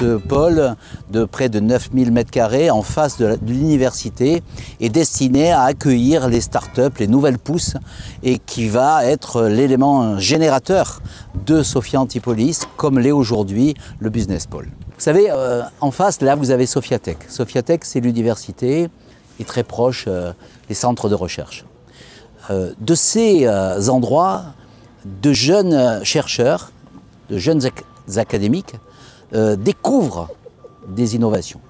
Ce pôle de près de 9000 m² en face de l'université est destiné à accueillir les startups, les nouvelles pousses, et qui va être l'élément générateur de Sophia Antipolis, comme l'est aujourd'hui le Business Pôle. Vous savez, en face, là, vous avez Sophiatech. Sophiatech, c'est l'université et très proche des centres de recherche. De ces endroits, de jeunes chercheurs, de jeunes académiques découvrent des innovations.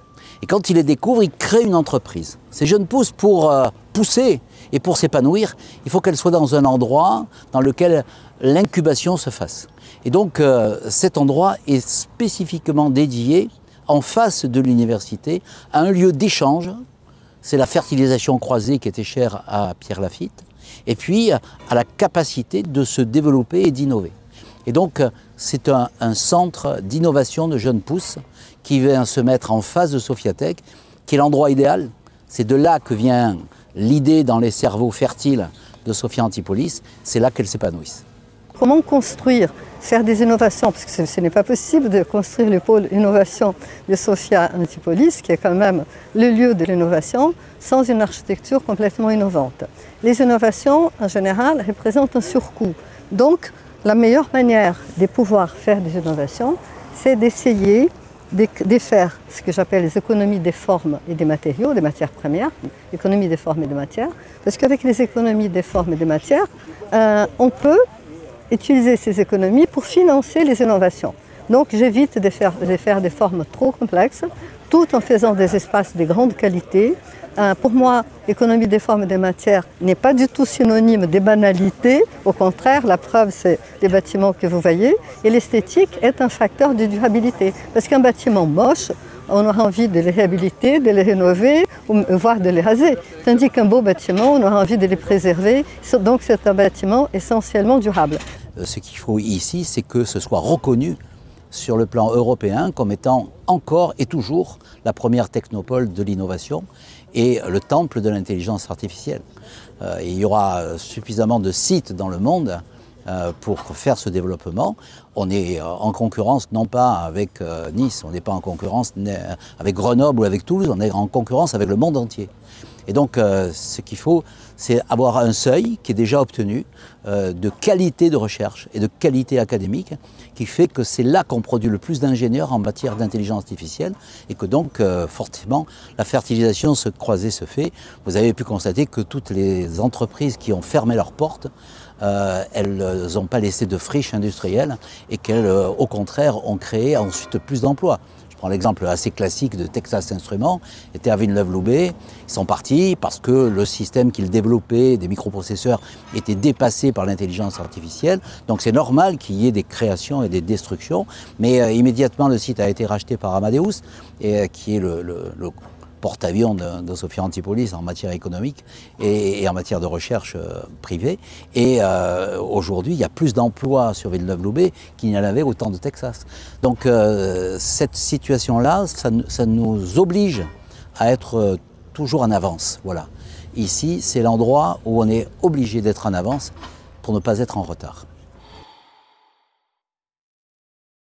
Et quand ils les découvrent, ils créent une entreprise. Ces jeunes pousses, pour pousser et pour s'épanouir, il faut qu'elles soient dans un endroit dans lequel l'incubation se fasse. Et donc cet endroit est spécifiquement dédié, en face de l'université, à un lieu d'échange. C'est la fertilisation croisée qui était chère à Pierre Lafitte, et puis à la capacité de se développer et d'innover. Et donc c'est un centre d'innovation de jeunes pousses qui vient se mettre en face de Sophiatech, qui est l'endroit idéal. C'est de là que vient l'idée dans les cerveaux fertiles de Sophia Antipolis, c'est là qu'elles s'épanouissent. Comment construire, faire des innovations, parce que ce n'est pas possible de construire le pôle innovation de Sophia Antipolis, qui est quand même le lieu de l'innovation, sans une architecture complètement innovante. Les innovations, en général, représentent un surcoût. Donc, la meilleure manière de pouvoir faire des innovations, c'est d'essayer de faire ce que j'appelle les économies des formes et des matériaux, des matières premières, économie des formes et des matières, parce qu'avec les économies des formes et des matières, on peut utiliser ces économies pour financer les innovations. Donc j'évite de faire des formes trop complexes, tout en faisant des espaces de grande qualité. Pour moi, l'économie des formes et des matières n'est pas du tout synonyme de banalité. Au contraire, la preuve, c'est les bâtiments que vous voyez. Et l'esthétique est un facteur de durabilité. Parce qu'un bâtiment moche, on aura envie de les réhabiliter, de les rénover, voire de les raser. Tandis qu'un beau bâtiment, on aura envie de les préserver. Donc c'est un bâtiment essentiellement durable. Ce qu'il faut ici, c'est que ce soit reconnu sur le plan européen comme étant encore et toujours la première technopole de l'innovation et le temple de l'intelligence artificielle. Il y aura suffisamment de sites dans le monde pour faire ce développement. On est en concurrence non pas avec Nice, on n'est pas en concurrence avec Grenoble ou avec Toulouse, on est en concurrence avec le monde entier. Et donc ce qu'il faut, c'est avoir un seuil qui est déjà obtenu de qualité de recherche et de qualité académique, qui fait que c'est là qu'on produit le plus d'ingénieurs en matière d'intelligence artificielle et que donc forcément la fertilisation croisée se fait. Vous avez pu constater que toutes les entreprises qui ont fermé leurs portes, elles n'ont pas laissé de friche industrielle et qu'elles, au contraire, ont créé ensuite plus d'emplois. Je prends l'exemple assez classique de Texas Instruments, était à Villeneuve-Loubet. Ils sont partis parce que le système qu'ils développaient, des microprocesseurs, était dépassé par l'intelligence artificielle. Donc c'est normal qu'il y ait des créations et des destructions. Mais immédiatement, le site a été racheté par Amadeus, qui est le porte-avions de Sophia Antipolis en matière économique et en matière de recherche privée. Et aujourd'hui, il y a plus d'emplois sur Villeneuve-Loubet qu'il n'y en avait au temps de Texas. Donc cette situation-là, ça nous oblige à être toujours en avance. Voilà. Ici, c'est l'endroit où on est obligé d'être en avance pour ne pas être en retard.